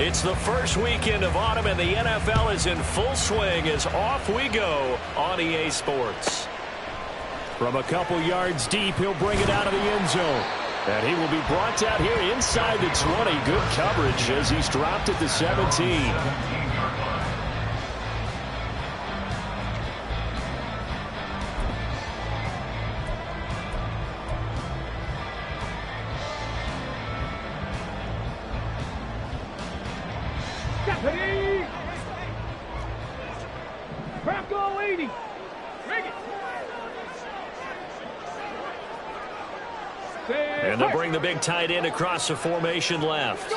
It's the first weekend of autumn, and the NFL is in full swing as off we go on EA Sports. From a couple yards deep, he'll bring it out of the end zone. And he will be brought down here inside the 20. Good coverage as he's dropped at the 17. And they'll bring the big tight end across the formation left.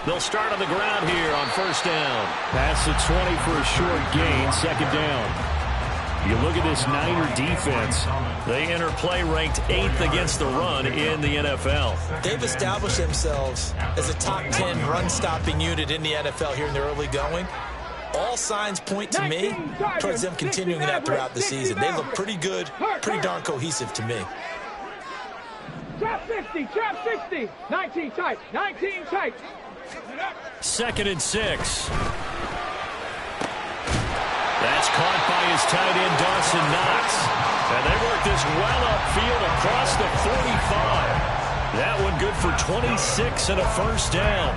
They'll start on the ground here on first down. Pass the 20 for a short gain, second down. You look at this Niner defense. They enter play ranked 8th against the run in the NFL. They've established themselves as a top 10 run-stopping unit in the NFL here in the early going. All signs point to me towards them continuing that throughout the season. They look pretty good, pretty darn cohesive to me. Trap 60, trap 60. 19 tight, 19 tight. 2nd and 6. That's caught by his tight end, Dawson Knox. And they work this well upfield across the 45. That one good for 26 and a first down.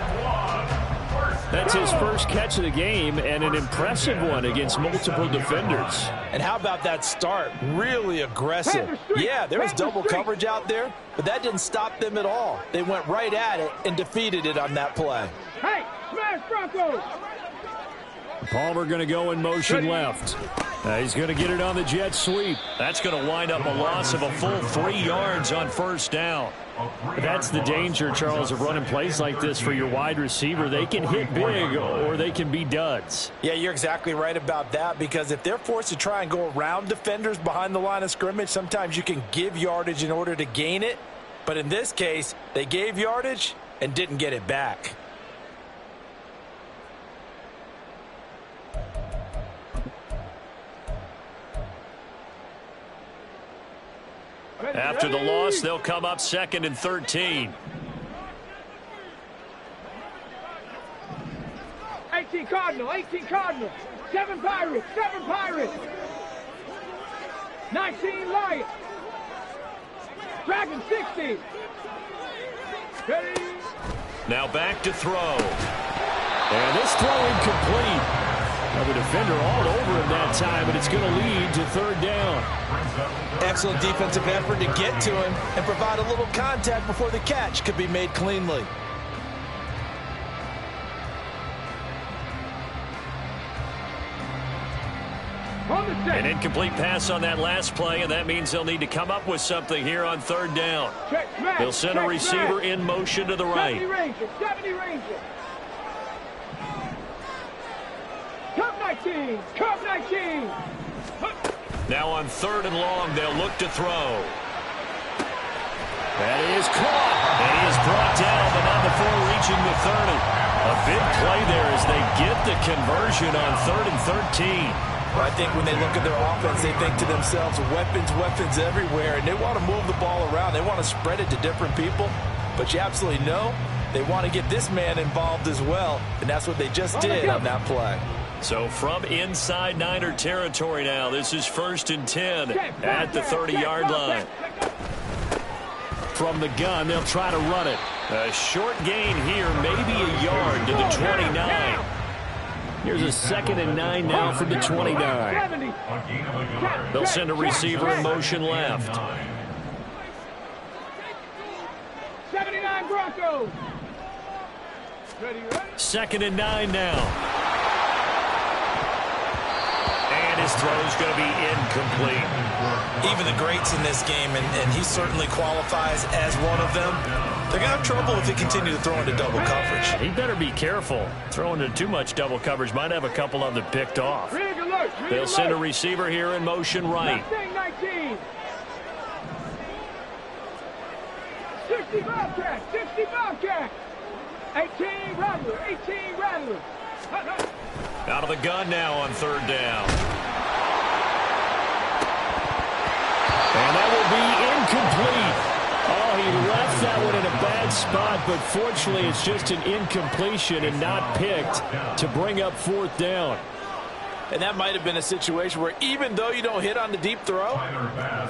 That's his first catch of the game, and an impressive one against multiple defenders. And how about that start? Really aggressive. Yeah, there was double coverage out there, but that didn't stop them at all. They went right at it and defeated it on that play. Hey, smash Broncos! Palmer going to go in motion left. He's going to get it on the jet sweep. That's going to wind up a loss of a full 3 yards on first down. That's the danger, Charles, of running plays like this for your wide receiver. They can hit big or they can be duds. Yeah, you're exactly right about that, because if they're forced to try and go around defenders behind the line of scrimmage, sometimes you can give yardage in order to gain it. But in this case, they gave yardage and didn't get it back. After the loss, they'll come up 2nd and 13. 18 Cardinal, 18 Cardinal. 7 Pirates, 7 Pirates. 19 Lions. Dragon 60. Ready. Now back to throw. And this throw incomplete. Now the defender all over him that time, but it's going to lead to third down. Excellent defensive effort to get to him and provide a little contact before the catch could be made cleanly. An incomplete pass on that last play, and that means they'll need to come up with something here on third down. They'll send a receiver in motion to the right. 70 Ranger, 70 Ranger. Cup 19, Cup 19. Now on 3rd and long, they'll look to throw. That is caught. And he is brought down, but not before reaching the 30. A big play there as they get the conversion on 3rd and 13. I think when they look at their offense, they think to themselves, weapons, weapons everywhere, and they want to move the ball around. They want to spread it to different people, but you absolutely know they want to get this man involved as well, and that's what they just did on that play. So from inside Niner territory now, this is 1st and 10 at the 30-yard line. From the gun, they'll try to run it. A short gain here, maybe a yard to the 29. Here's a 2nd and 9 now from the 29. They'll send a receiver in motion left. 79 Broncos. 2nd and 9 now. And his throw's going to be incomplete. Even the greats in this game, and he certainly qualifies as one of them, they're going to have trouble if they continue to throw into double coverage. He better be careful. Throwing into too much double coverage might have a couple of them picked off. They'll send a receiver here in motion right. 19. 60 Bobcat, 60 Bobcat. 18 Rattler, 18 Rattler. Out of the gun now on 3rd down. And that will be incomplete. Oh, he left that one in a bad spot, but fortunately it's just an incompletion and not picked to bring up fourth down. And that might have been a situation where even though you don't hit on the deep throw,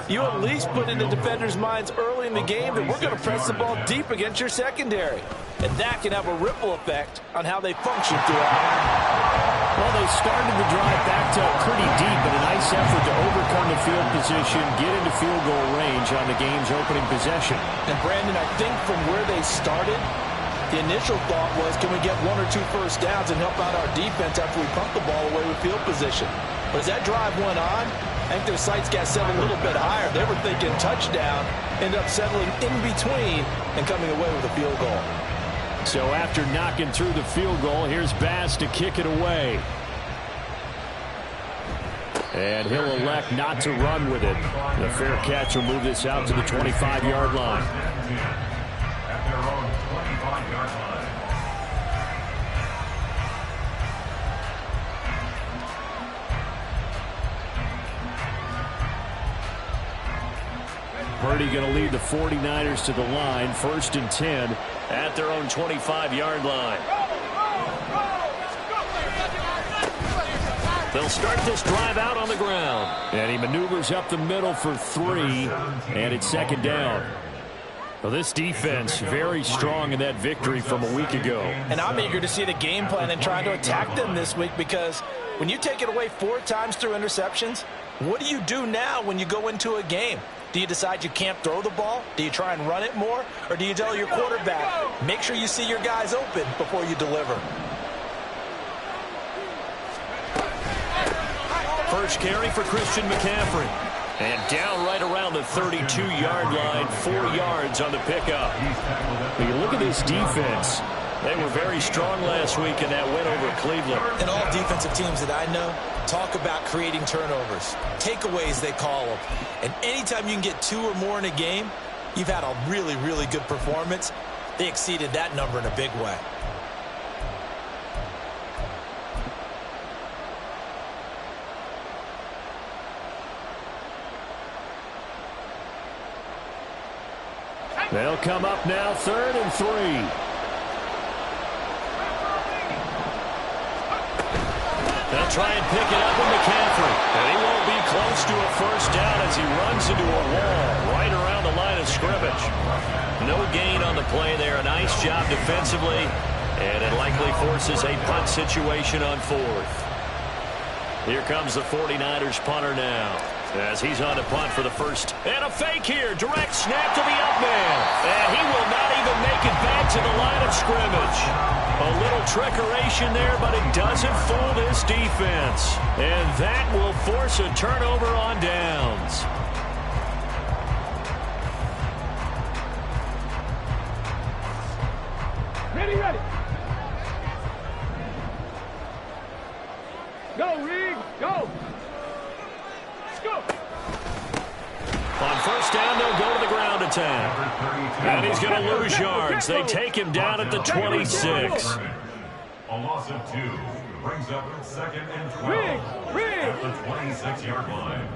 you at least put in the defenders' minds early in the game that we're going to press the ball deep against your secondary. And that can have a ripple effect on how they function throughout. Well, they started the drive backed up pretty deep, but a nice effort to overcome the field position, get into field goal range on the game's opening possession. And Brandon, I think from where they started, the initial thought was, can we get 1 or 2 first downs and help out our defense after we pump the ball away with field position? But as that drive went on, I think their sights got set a little bit higher. They were thinking touchdown, end up settling in between and coming away with a field goal. So after knocking through the field goal, here's Bass to kick it away. And he'll elect not to run with it. The fair catch will move this out to the 25-yard line. At their own 25-yard line. Purdy going to lead the 49ers to the line, 1st and 10 at their own 25-yard line. They'll start this drive out on the ground. And he maneuvers up the middle for 3, and it's 2nd down. Well, this defense very strong in that victory from a week ago. And I'm eager to see the game plan and trying to attack them this week, because when you take it away 4 times through interceptions, what do you do now when you go into a game? Do you decide you can't throw the ball? Do you try and run it more? Or do you tell your quarterback, make sure you see your guys open before you deliver? First carry for Christian McCaffrey. And down right around the 32-yard line, 4 yards on the pickup. When you look at this defense, they were very strong last week in that win over Cleveland. And all defensive teams that I know talk about creating turnovers, takeaways they call them. And anytime you can get 2 or more in a game, you've had a really, really good performance. They exceeded that number in a big way. They'll come up now, 3rd and 3. They'll try and pick it up with McCaffrey. And he won't be close to a first down as he runs into a wall right around the line of scrimmage. No gain on the play there. A nice job defensively. And it likely forces a punt situation on 4th. Here comes the 49ers punter now, as he's on to punt for the first. And a fake here. Direct snap to the up man. And he will not even make it back to the line of scrimmage. A little trickeration there, but it doesn't fool this defense. And that will force a turnover on downs. Ready, ready. Go, Riggs, go. Go. On first down, they'll go to the ground attack. And he's going to lose yards. They take him down at the 26. A loss of 2 brings up 2nd and 12 at the 26-yard line.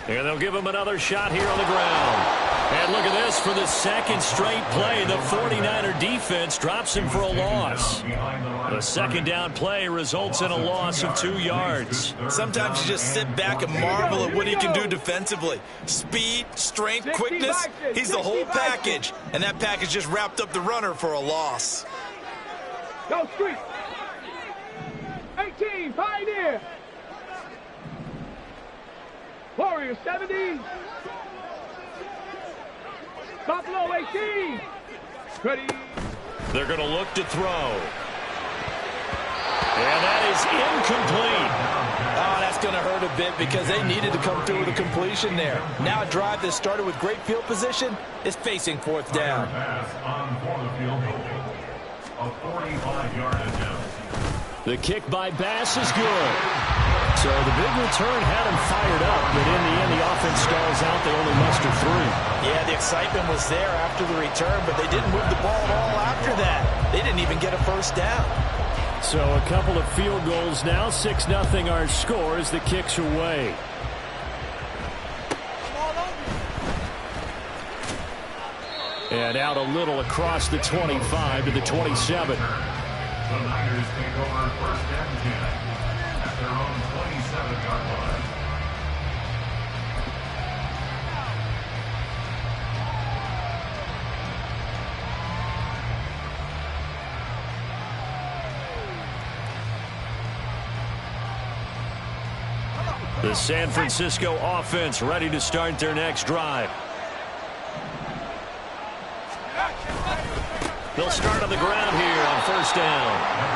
And they'll give him another shot here on the ground. And look at this, for the 2nd straight play, the 49er defense drops him for a loss. The 2nd down play results in a loss of 2 yards. Sometimes you just sit back and marvel at what he can do defensively. Speed, strength, quickness, he's the whole package. And that package just wrapped up the runner for a loss. Go, Street. 18, Pioneer. Warrior 70. Buffalo 18. Ready. They're going to look to throw. And that is incomplete. Oh, that's going to hurt a bit because they needed to come through with a completion there. Now a drive that started with great field position is facing 4th down. Pass on for the field goal. A 45-yard attempt. The kick by Bass is good. So the big return had him fired up, but in the end, the offense stalls out. They only muster 3. Yeah, the excitement was there after the return, but they didn't move the ball at all after that. They didn't even get a first down. So a couple of field goals now. 6-0 our score as the kicks away. And out a little across the 25 to the 27. The Niners take over first and 10 at their own 27-yard line. The San Francisco offense ready to start their next drive. They'll start on the ground here on first down.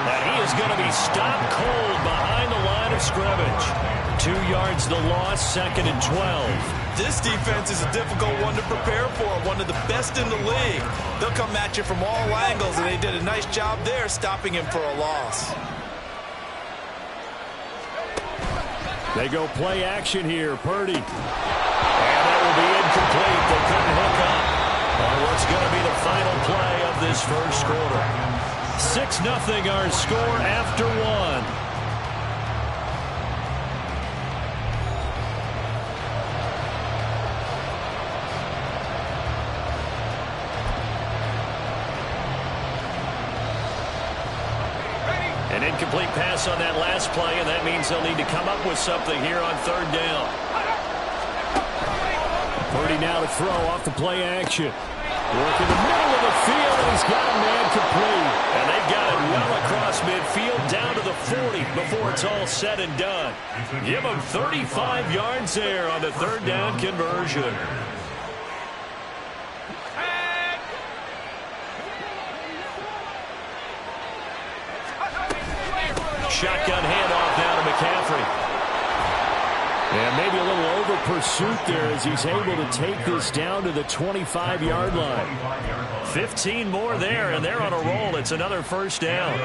And he is going to be stopped cold behind the line of scrimmage. 2 yards the loss, second and 12. This defense is a difficult one to prepare for, one of the best in the league. They'll come at you from all angles, and they did a nice job there stopping him for a loss. They go play action here, Purdy. And that will be incomplete. They couldn't hook up on what's going to be the final play of this first quarter. 6-0 our score after one. An incomplete pass on that last play, and that means they'll need to come up with something here on third down. Purdy now to throw off the play action. Work in the middle of the field, and he's got a man complete. And they've got it well across midfield down to the 40 before it's all said and done. Give them 35 yards there on the third down conversion. Shotgun handoff now to McCaffrey. And maybe a little over pursuit there as he's able to take this down to the 25-yard line. 15 more there, and they're on a roll. It's another first down.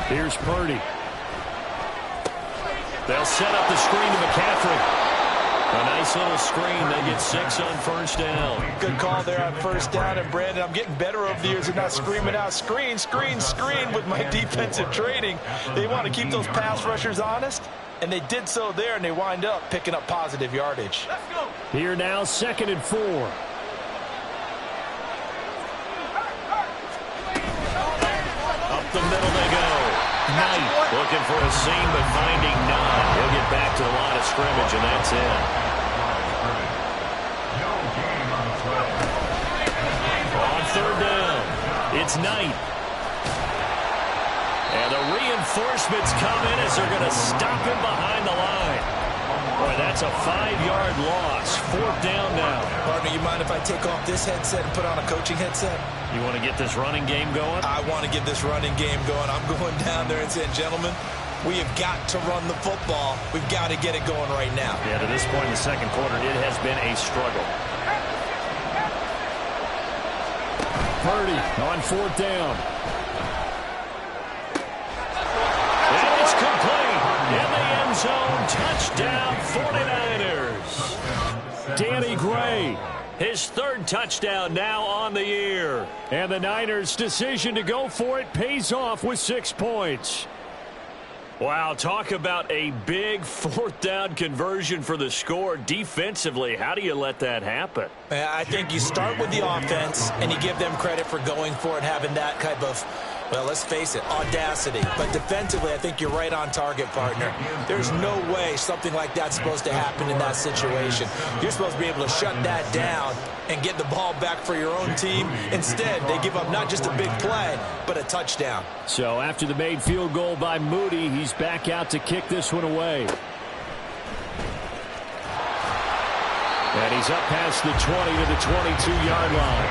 Here's Purdy. They'll set up the screen to McCaffrey. A nice little screen. They get 6 on first down. Good call there on first down. And, Brandon, I'm getting better over the years at not screaming out, screen, screen, screen with my defensive training. They want to keep those pass rushers honest, and they did so there, and they wind up picking up positive yardage. Let's go. Here now, 2nd and 4. Up the middle they go. Knight looking for a seam, but finding none. He'll get back to the line of scrimmage, and that's it. On third down, it's Knight. And the reinforcements come in as they're going to stop him behind the line. Boy, that's a 5-yard loss. 4th down now. Partner, you mind if I take off this headset and put on a coaching headset? You want to get this running game going? I want to get this running game going. I'm going down there and saying, gentlemen, we have got to run the football. We've got to get it going right now. Yeah, to this point in the second quarter, it has been a struggle. Purdy on 4th down. And it's complete. In the end zone, touchdown 49ers. Danny Gray, his 3rd touchdown now on the year. And the Niners' decision to go for it pays off with 6 points. Wow, talk about a big 4th down conversion for the score. Defensively, how do you let that happen? I think you start with the offense, and you give them credit for going for it, having that type of, well, let's face it, audacity. But defensively, I think you're right on target, partner. There's no way something like that's supposed to happen in that situation. You're supposed to be able to shut that down and get the ball back for your own team. Instead, they give up not just a big play, but a touchdown. So after the made field goal by Moody, he's back out to kick this one away. And he's up past the 20 to the 22-yard line.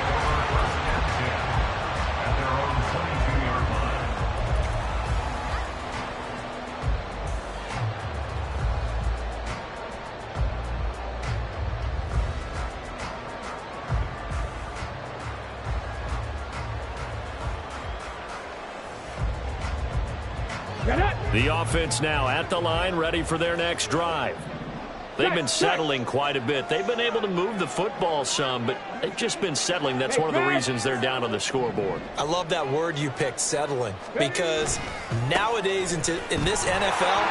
The offense now at the line, ready for their next drive. They've been settling quite a bit. They've been able to move the football some, but they've just been settling. That's one of the reasons they're down on the scoreboard. I love that word you picked, settling, because nowadays in this NFL,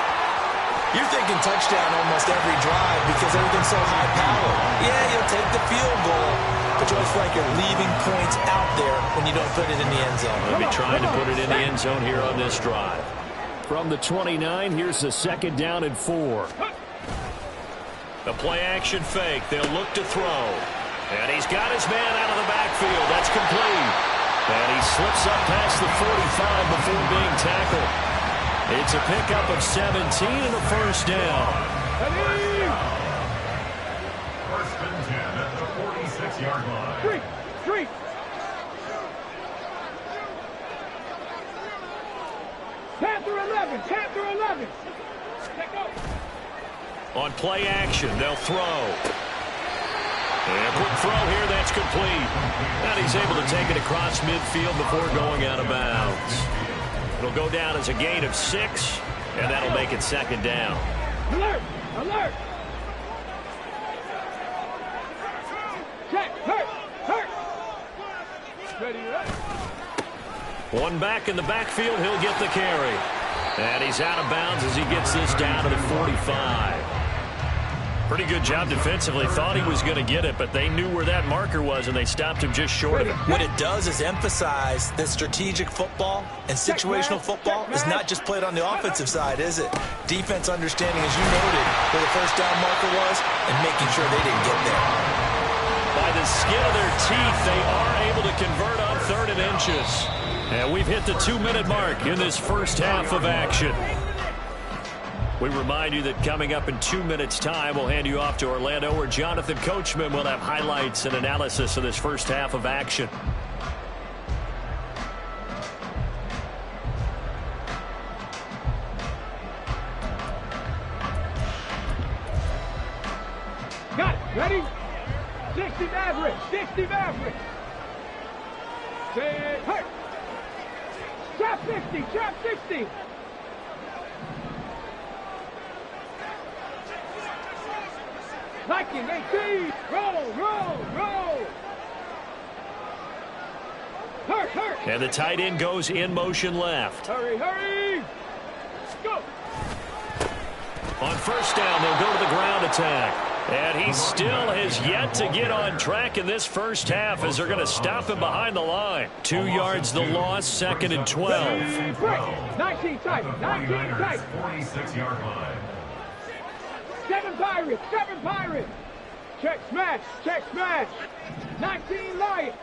you're thinking touchdown almost every drive because everything's so high-powered. Yeah, you'll take the field goal, but you always feel like you're leaving points out there when you don't put it in the end zone. They'll be trying to put it in the end zone here on this drive. From the 29, here's the 2nd down and 4. The play-action fake. They'll look to throw. And he's got his man out of the backfield. That's complete. And he slips up past the 45 before being tackled. It's a pickup of 17 and a first down. First and 10 at the 46-yard line. Street. Panther 11. Take over. On play action, they'll throw. And a quick throw here, that's complete. And he's able to take it across midfield before going out of bounds. It'll go down as a gain of 6, and that'll make it 2nd down. Alert! Check, hurt! Ready. One back in the backfield, he'll get the carry. And he's out of bounds as he gets this down to the 45. Pretty good job defensively. Thought he was going to get it, but they knew where that marker was, and they stopped him just short of it. What it does is emphasize that strategic football and situational football is not just played on the offensive side, is it? Defense understanding, as you noted, where the first down marker was and making sure they didn't get there. By the skin of their teeth, they are able to convert on 3rd and inches. And we've hit the 2-minute mark in this first half of action. We remind you that coming up in 2 minutes' time, we'll hand you off to Orlando, where Jonathan Coachman will have highlights and analysis of this first half of action. Got it. Ready? 60 Maverick. Say, hurt. Trap 60. Viking 18. Roll. Hurt. And the tight end goes in motion left. Hurry. Go. On first down, they'll go to the ground attack. And he still has yet to get on track in this first half as they're going to stop him behind the line. 2 yards the loss, 2nd and 12. 19 tight. 46-yard line. 7 Pirates. Check smash. 19 Lions.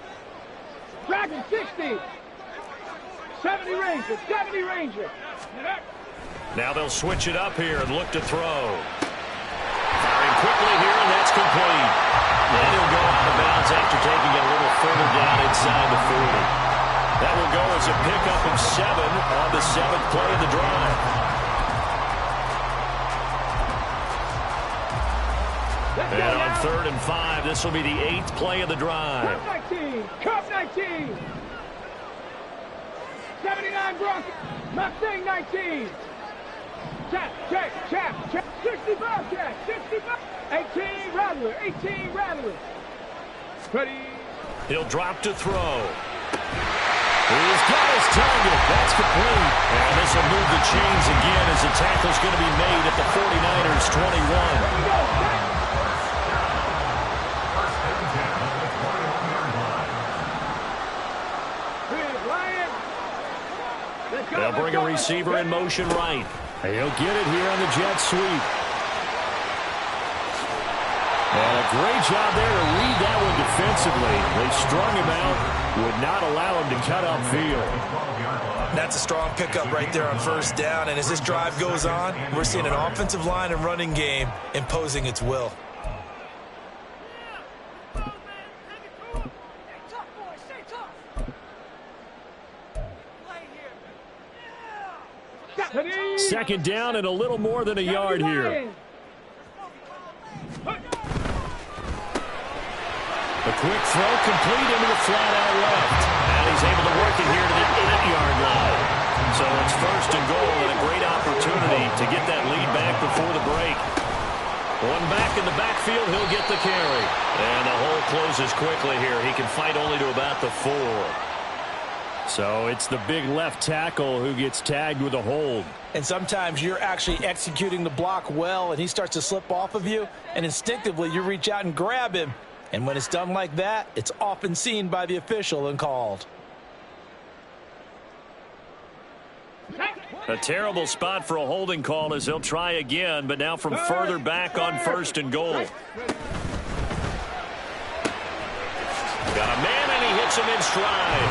Dragon 60. 70 Ranger. Now they'll switch it up here and look to throw. Firing quickly here, and that's complete. And he'll go out of bounds after taking it a little further down inside the 40. That will go as a pickup of 7 on the 7th play of the drive. And on 3rd and 5, this will be the 8th play of the drive. Cup 19. 79 Broncos. Mustang 19. Check. 60 Bobcat. 18 Rattler. Ready. He'll drop to throw. He's got his target. That's complete. And this will move the chains again as the tackle's going to be made at the 49ers 21. They'll bring a receiver in motion right. He'll get it here on the jet sweep. And a great job there to read that one defensively. They strung him out, would not allow him to cut upfield. That's a strong pickup right there on first down. And as this drive goes on, we're seeing an offensive line and running game imposing its will. Second down and a little more than a yard here. A quick throw complete into the flat out left. And he's able to work it here to the 8-yard line. So it's 1st and goal and a great opportunity to get that lead back before the break. One back in the backfield, he'll get the carry. And the hole closes quickly here. He can fight only to about the 4. So it's the big left tackle who gets tagged with a hold. And sometimes you're actually executing the block well, and he starts to slip off of you, and instinctively you reach out and grab him. And when it's done like that, it's often seen by the official and called. A terrible spot for a holding call as they'll try again, but now from further back on 1st and goal. Got a man, and he hits him in stride.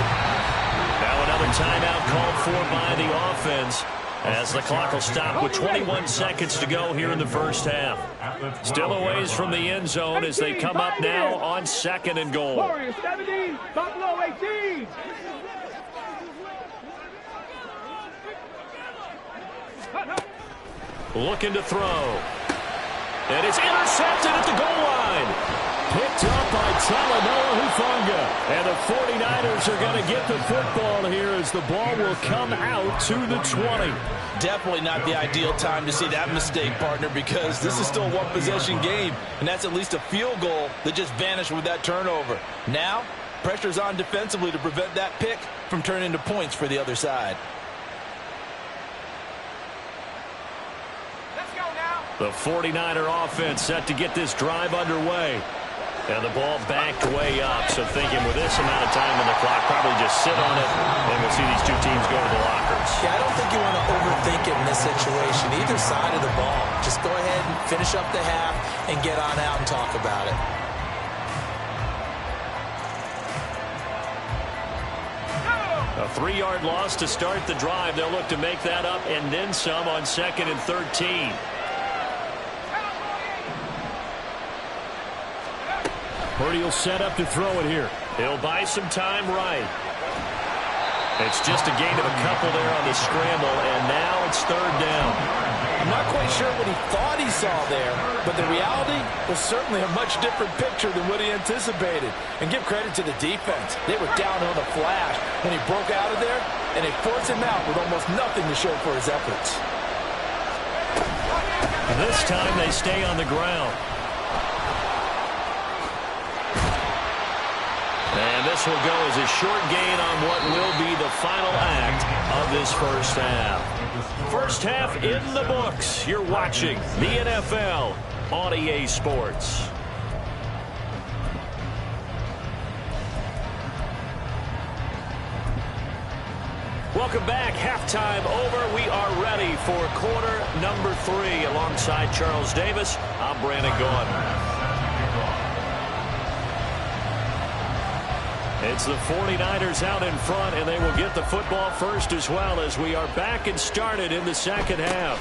Now another timeout called for by the offense as the clock will stop with 21 seconds to go here in the first half. Still a ways from the end zone as they come up now on 2nd and goal. Warriors 70, Buffalo 18. Looking to throw. And it's intercepted at the goal line. Picked up by Talanoa Hufanga. And the 49ers are going to get the football here as the ball will come out to the 20. Definitely not the ideal time to see that mistake, partner, because this is still a one-possession game, and that's at least a field goal that just vanished with that turnover. Now, pressure's on defensively to prevent that pick from turning into points for the other side. The 49er offense set to get this drive underway. And the ball backed way up, so thinking with this amount of time on the clock, probably just sit on it, and we'll see these two teams go to the lockers. Yeah, I don't think you want to overthink it in this situation, either side of the ball. Just go ahead and finish up the half and get on out and talk about it. A 3-yard loss to start the drive. They'll look to make that up and then some on 2nd and 13. Purdy will set up to throw it here. He'll buy some time right. It's just a gain of a couple there on the scramble, and now it's 3rd down. I'm not quite sure what he thought he saw there, but the reality was certainly a much different picture than what he anticipated. And give credit to the defense. They were down on the flash when he broke out of there, and they forced him out with almost nothing to show for his efforts. This time they stay on the ground. And this will go as a short gain on what will be the final act of this first half. First half in the books. You're watching the NFL on EA Sports. Welcome back. Halftime over. We are ready for quarter number 3. Alongside Charles Davis, I'm Brandon Gaudin. It's the 49ers out in front, and they will get the football first as well as we are back and started in the second half.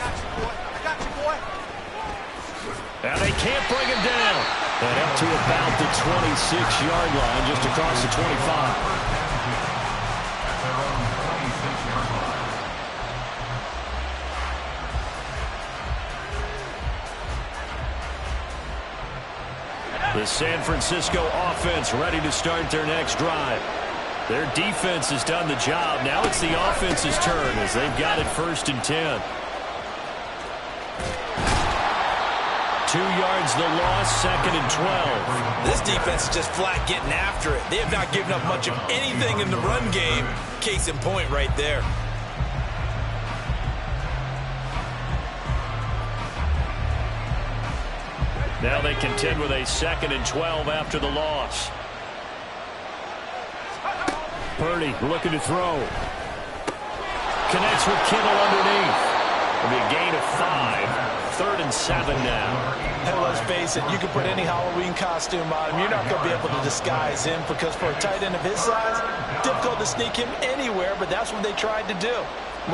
And they can't bring him down. And up to about the 26-yard line, just across the 25. The San Francisco offense ready to start their next drive. Their defense has done the job. Now it's the offense's turn as they've got it 1st and 10. 2 yards the loss, 2nd and 12. This defense is just flat getting after it. They have not given up much of anything in the run game. Case in point right there. Now they contend with a 2nd and 12 after the loss. Purdy looking to throw. Connects with Kittle underneath. It'll be a gain of 5. 3rd and 7 now. And let's face it, you can put any Halloween costume on him. You're not going to be able to disguise him because for a tight end of his size, difficult to sneak him anywhere, but that's what they tried to do.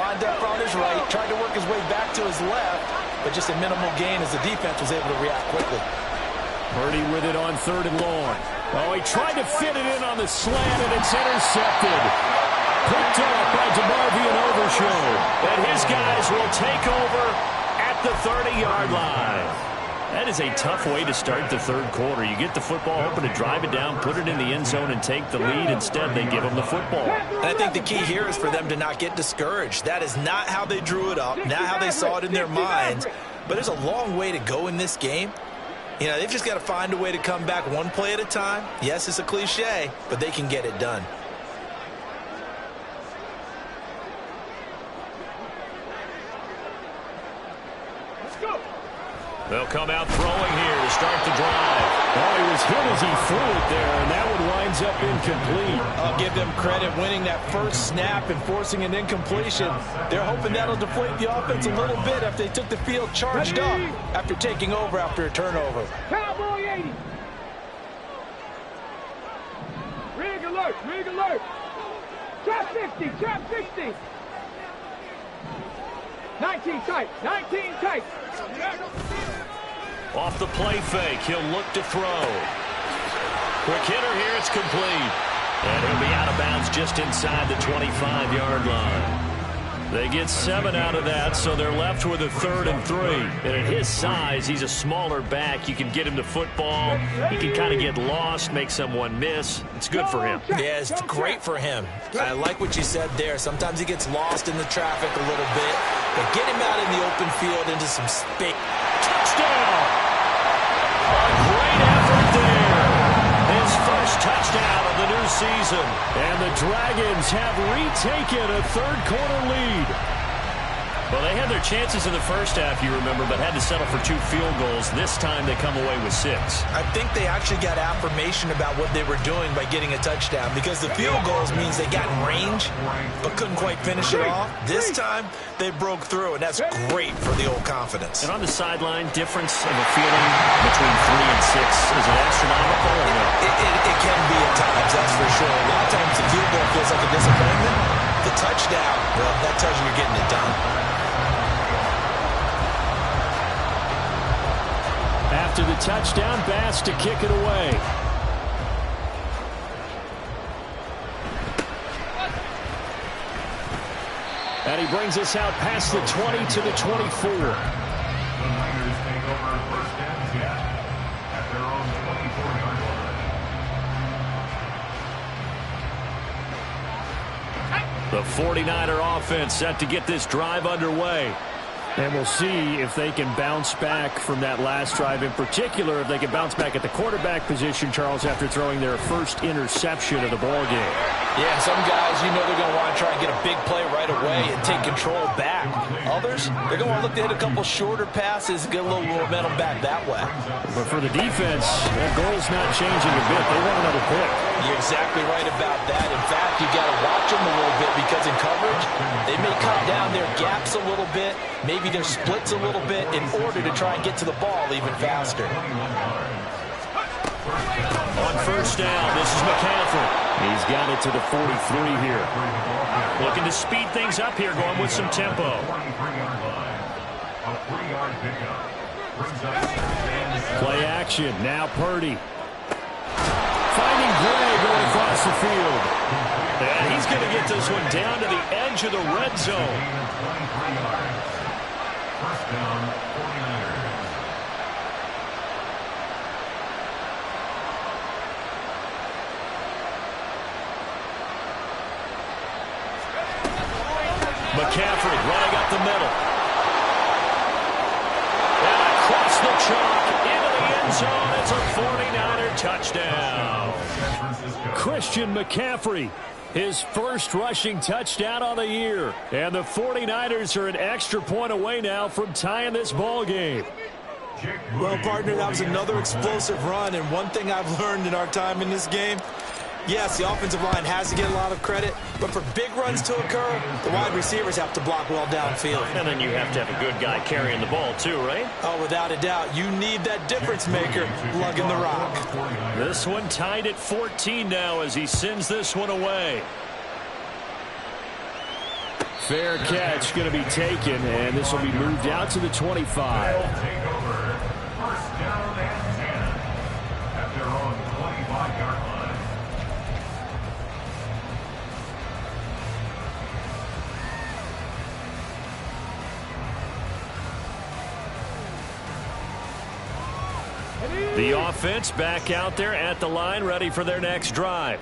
Lined up on his right, tried to work his way back to his left, but just a minimal gain as the defense was able to react quickly. Purdy with it on 3rd and long. Oh, he tried to fit it in on the slant, and it's intercepted. Picked up by DeMarvion Overshow. And his guys will take over at the 30-yard line. That is a tough way to start the 3rd quarter. You get the football, hoping to drive it down, put it in the end zone, and take the lead. Instead, they give them the football. And I think the key here is for them to not get discouraged. That is not how they drew it up, not how they saw it in their minds. but there's a long way to go in this game. You know, they've just got to find a way to come back one play at a time. Yes, it's a cliche, but they can get it done. They'll come out throwing here to start the drive. Oh, he was hit as he threw it there, and that one winds up incomplete. I'll give them credit winning that first snap and forcing an incompletion. They're hoping that'll deflate the offense a little bit after they took the field charged up after taking over after a turnover. Cowboy 80. Rig alert, rig alert. Trap 60, trap 60. 19 tight, 19 tight. Off the play fake, he'll look to throw. Quick hitter here, it's complete. And he'll be out of bounds just inside the 25-yard line. They get 7 out of that, so they're left with a 3rd and 3. And at his size, he's a smaller back. You can get him the football. He can kind of get lost, make someone miss. It's good for him. Yeah, it's great for him. I like what you said there. Sometimes he gets lost in the traffic a little bit. But get him out in the open field into some space. Touchdown! A great effort there. His first touchdown of the new season. And the Dragons have retaken a third-quarter lead. Well, they had their chances in the first half, you remember, but had to settle for 2 field goals. This time they come away with 6. I think they actually got affirmation about what they were doing by getting a touchdown, because the field goals means they got in range but couldn't quite finish it off. This time they broke through, and that's great for the old confidence. And on the sideline, difference of a feeling between 3 and 6, is it astronomical or no? It can be at times, that's for sure. A lot of times the field goal feels like a disappointment. The touchdown, well, that tells you you're getting it done. After the touchdown, Bass to kick it away. And he brings us out past the 20 to the 24. The Niners take over 1st and 10 at their own 24-yard line. The 49er offense set to get this drive underway. And we'll see if they can bounce back from that last drive, in particular if they can bounce back at the quarterback position, Charles, after throwing their first interception of the ballgame. Yeah, some guys, you know they're going to want to try and get a big play right away and take control back. Others, they're going to want to look to hit a couple shorter passes and get a little momentum back that way. But for the defense, that goal's not changing a bit. They want another pick. You're exactly right about that. In fact, you got to watch them a little bit, because in coverage, they may cut down their gaps a little bit, maybe their splits a little bit, in order to try and get to the ball even faster. On first down, this is McCaffrey. He's got it to the 43 here. Looking to speed things up here, going with some tempo. Play action, now Purdy. Finding Gray going across the field. And he's going to get this one down to the edge of the red zone. First down, 49ers. McCaffrey running up the middle. And across the chalk into the end zone. It's a 49er touchdown. Christian McCaffrey, his first rushing touchdown on the year. And the 49ers are an extra point away now from tying this ball game. Well, partner, that was another explosive run, and one thing I've learned in our time in this game, yes, the offensive line has to get a lot of credit, but for big runs to occur, the wide receivers have to block well downfield. And then you have to have a good guy carrying the ball too, right? Oh, without a doubt. You need that difference maker lugging the rock. This one tied at 14 now as he sends this one away. Fair catch going to be taken, and this will be moved out to the 25. Take over 1st down and 10 at their own 25-yard line. The offense back out there at the line, ready for their next drive.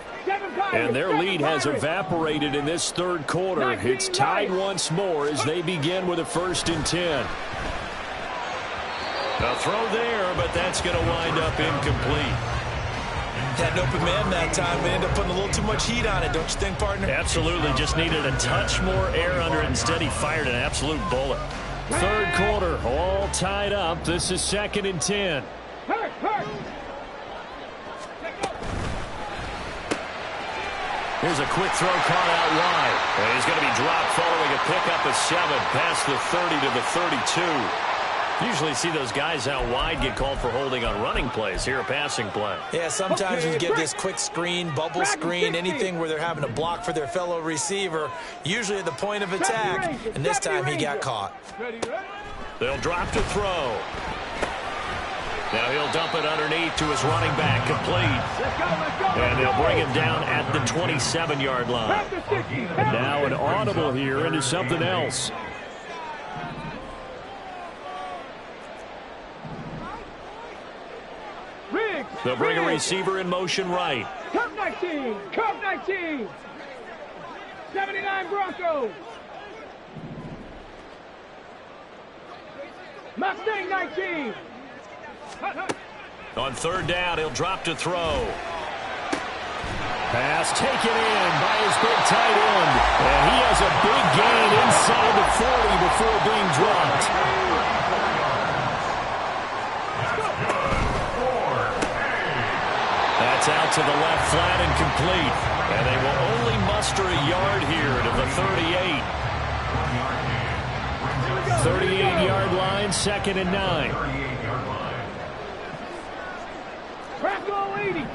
And their lead has evaporated in this third quarter. It's tied once more as they begin with a 1st and 10. A throw there, but that's going to wind up incomplete. Had an open man that time, but ended up putting a little too much heat on it, don't you think, partner? Absolutely. Just needed a touch more air under it. Instead, he fired an absolute bullet. Third quarter, all tied up. This is 2nd and 10. Here's a quick throw caught out wide. And he's going to be dropped following a pickup of 7 past the 30 to the 32. Usually see those guys out wide get called for holding on running plays. Here a passing play. Yeah, sometimes you get this quick screen, bubble screen, anything where they're having to block for their fellow receiver, usually at the point of attack, and this time he got caught. They'll drop to throw. Now he'll dump it underneath to his running back, complete. And they'll bring him down at the 27-yard line. And now an audible here into something else. They'll bring a receiver in motion right. Cup 19, Cup 19. 79 Broncos. Mustang 19. On 3rd down, he'll drop to throw. Pass taken in by his big tight end. And he has a big gain inside the 40 before being dropped. That's out to the left flat and complete. And they will only muster a yard here to the 38. 38-yard line, 2nd and 9. Bronco 80.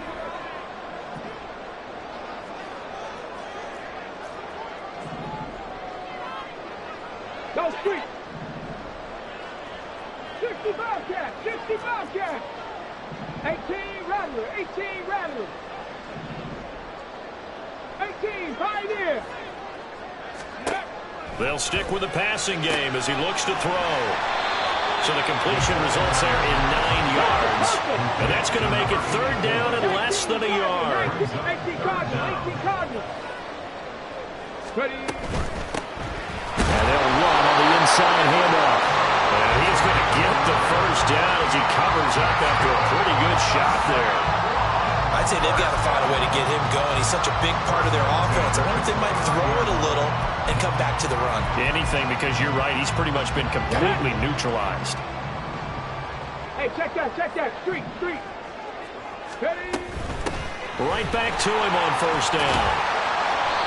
Go street. 65 cat, 65 cat. 18 Rattler, 18 Rattler. 18 Pioneer. They'll stick with the passing game as he looks to throw. So the completion results there in 9 yards. And that's going to make it 3rd down and less than a yard. 18 Cardinals, 18 Cardinals. Ready. And they'll run on the inside handoff. And he's going to get the 1st down as he covers up after a pretty good shot there. I'd say they've got to find a way to get him going. He's such a big part of their offense. I wonder if they might throw it a little and come back to the run. Anything, because you're right. He's pretty much been completely neutralized. Hey, check that, street. Ready. Right back to him on 1st down.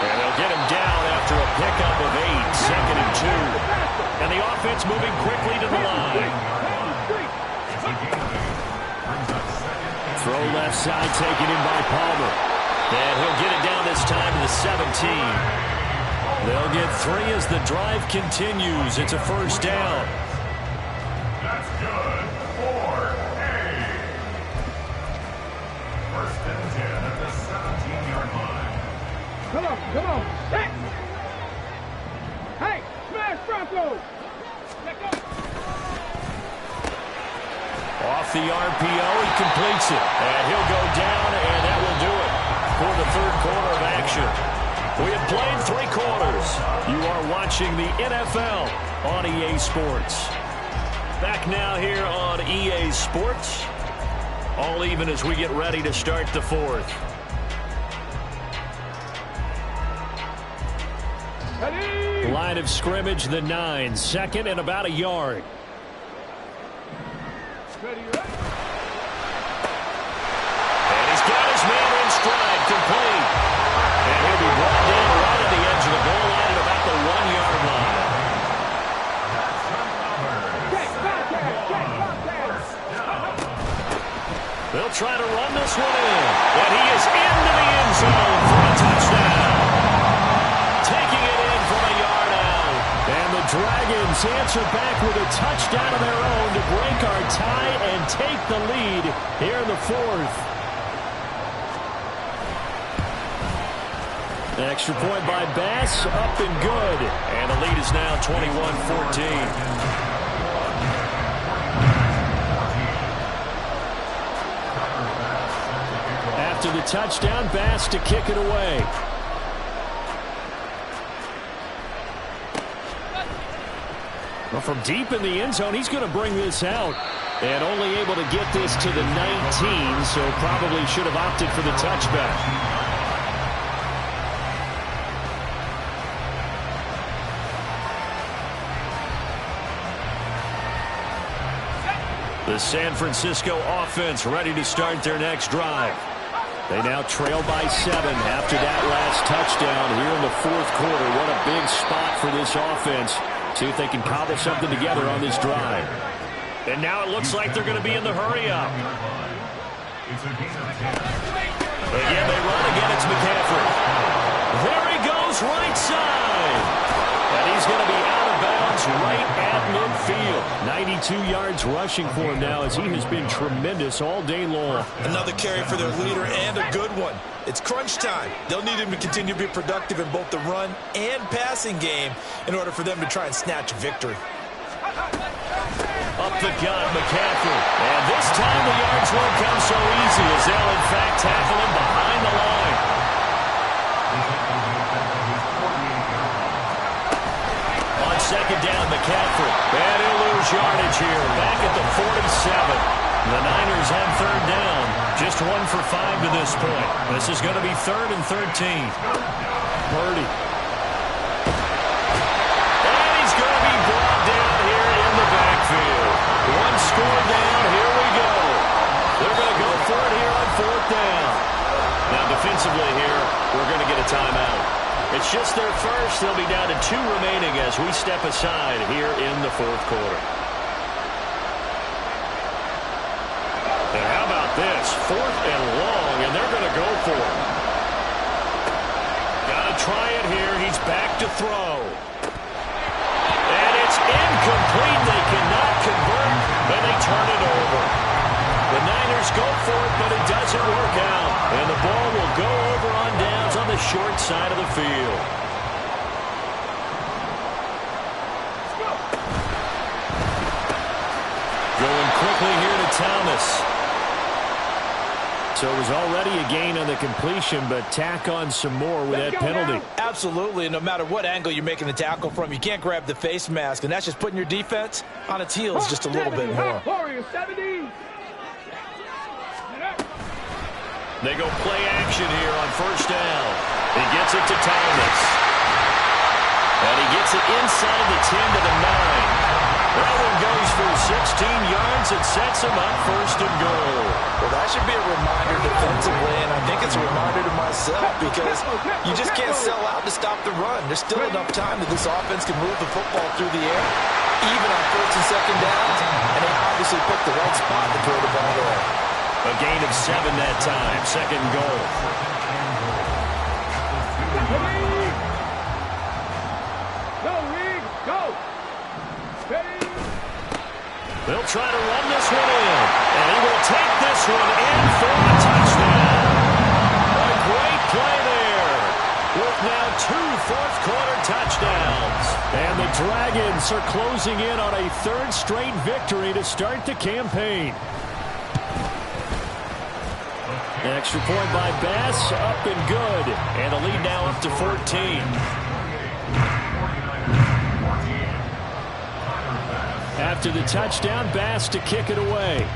And they'll get him down after a pickup of 8, 2nd and 2. And the offense moving quickly to the line. Throw left side taken in by Palmer. And he'll get it down this time to the 17. They'll get 3 as the drive continues. It's a 1st down. That's good. 4-8. 1st and 10 at the 17-yard line. Come on. Hey! Hey, smash Broncos! Let go! Off the RPO, he completes it. And he'll go down, and that will do it for the 3rd quarter of action. We have played 3 quarters. You are watching the NFL on EA Sports. Back now here on EA Sports. All even as we get ready to start the 4th. Ready. Line of scrimmage, the 9. 2nd and about a yard. Ready. And he's got his man in stride, complete. And he'll be brought down right at the edge of the goal line at about the 1-yard line. They'll try to run this one in. And he is into the end zone for a touchdown. Taking it in from a yard out. And the Dragons answer back with a touchdown of their own to break our tie and take the lead here in the 4th. Extra point by Bass, up and good. And the lead is now 21-14. After the touchdown, Bass to kick it away. Well, from deep in the end zone, he's going to bring this out. And only able to get this to the 19, so probably should have opted for the touchback. The San Francisco offense ready to start their next drive. They now trail by 7 after that last touchdown here in the fourth quarter. What a big spot for this offense. See if they can cobble something together on this drive. And now it looks like they're going to be in the hurry-up. Again, they run. Again, it's McCaffrey. There he goes, right side. And he's going to be out of bounds right at midfield. 92 yards rushing for him now as he has been tremendous all day long. Another carry for their leader and a good one. It's crunch time. They'll need him to continue to be productive in both the run and passing game in order for them to try and snatch a victory. Up the gut, McCaffrey. And this time the yards won't come so easy as they'll in fact tackle him behind the line. On second down, McCaffrey. And he'll lose yardage here. Back at the 47. The Niners on third down. Just 1 for 5 to this point. This is going to be 3rd and 13. Purdy. And he's going to be brought down here in the backfield. 1 score down. Here we go. They're going to go for it here on 4th down. Now defensively here, we're going to get a timeout. It's just their first. They'll be down to 2 remaining as we step aside here in the 4th quarter. And how about this? 4th and long, and they're going to go for it. Got to try it here. He's back to throw. And it's incomplete. They cannot convert, and they turn it over. The Niners go for it, but it doesn't work out. And the ball will go over on downs on the short side of the field. Going quickly here to Thomas. So it was already a gain on the completion, but tack on some more with that penalty. Absolutely, and no matter what angle you're making the tackle from, you can't grab the face mask, and that's just putting your defense on its heels just a little bit more. They go play action here on 1st down. He gets it to Thomas. And he gets it inside the 10 to the 9. That one goes for 16 yards and sets him up 1st and goal. Well, that should be a reminder defensively, and I think it's a reminder to myself because you just can't sell out to stop the run. There's still enough time that this offense can move the football through the air, even on 1st and 2nd downs, and they obviously picked the right spot to throw the ball there. A gain of 7 that time, 2nd goal. They'll try to run this one in, and he will take this one in for a touchdown. A great play there, with now 2 fourth-quarter touchdowns. And the Dragons are closing in on a 3rd straight victory to start the campaign. An extra point by Bass, up and good, and the lead now up to 14. After the touchdown, Bass to kick it away.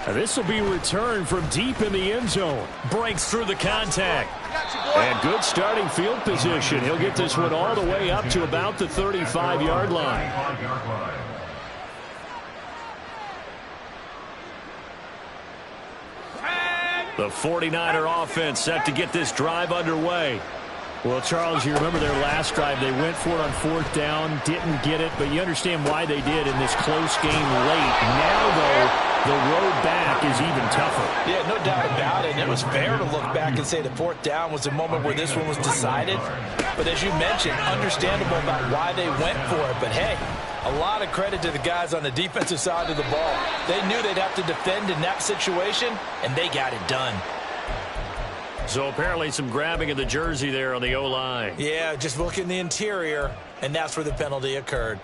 This will be returned from deep in the end zone. Breaks through the contact. And good starting field position. He'll get this one all the way up to about the 35-yard line. The 49er offense set to get this drive underway. Well, Charles, you remember their last drive. They went for it on 4th down, didn't get it, but you understand why they did in this close game late. Now, though, the road back is even tougher. Yeah, no doubt about it. And it was fair to look back and say the 4th down was the moment where this one was decided. But as you mentioned, understandable about why they went for it. But, hey, a lot of credit to the guys on the defensive side of the ball. They knew they'd have to defend in that situation, and they got it done. So apparently some grabbing of the jersey there on the O-line. Yeah, just look in the interior, and that's where the penalty occurred.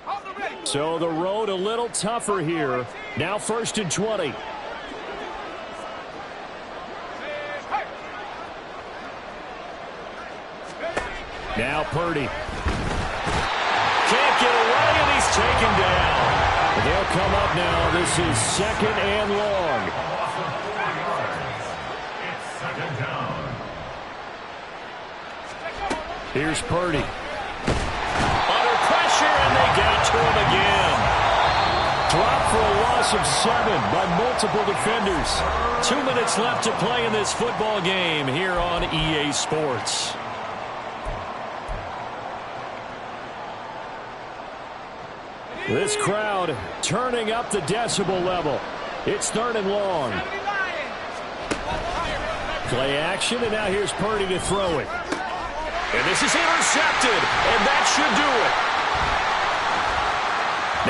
Hold them ready. So the road a little tougher here. Now 1st and 20. Now Purdy. Can't get away, and he's taken down. They'll come up now. This is 2nd and long. It's 2nd down. Here's Purdy. Under pressure, and they get to him again. Dropped for a loss of 7 by multiple defenders. 2 minutes left to play in this football game here on EA Sports. This crowd turning up the decibel level. It's 3rd and long. Play action, and now here's Purdy to throw it. And this is intercepted, and that should do it.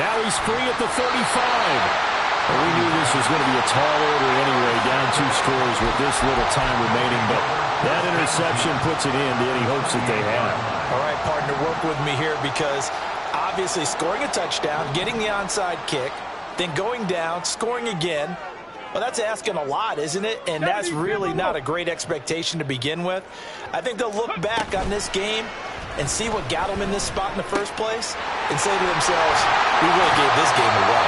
Now he's free at the 35. Well, we knew this was going to be a tall order anyway, down 2 scores with this little time remaining, but that interception puts it in to any hopes that they have. All right, partner, work with me here because obviously scoring a touchdown, getting the onside kick, then going down, scoring again. Well, that's asking a lot, isn't it? And that's really not a great expectation to begin with. I think they'll look back on this game and see what got them in this spot in the first place and say to themselves, we really gave this game away.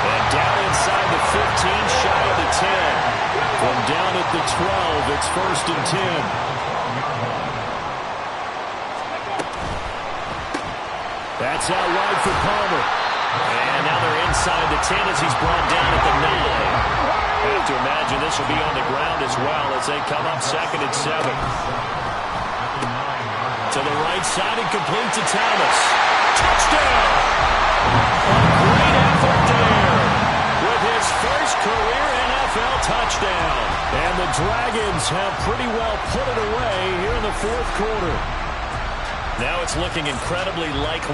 And down inside the 15, shy of the 10. From down at the 12, it's 1st and 10. That's out wide for Palmer. And now they're inside the 10 as he's brought down at the 9. I have to imagine this will be on the ground as well as they come up 2nd and 7. To the right side and complete to Thomas. Touchdown! A great effort there with his first career NFL touchdown. And the Dragons have pretty well put it away here in the 4th quarter. Now it's looking incredibly likely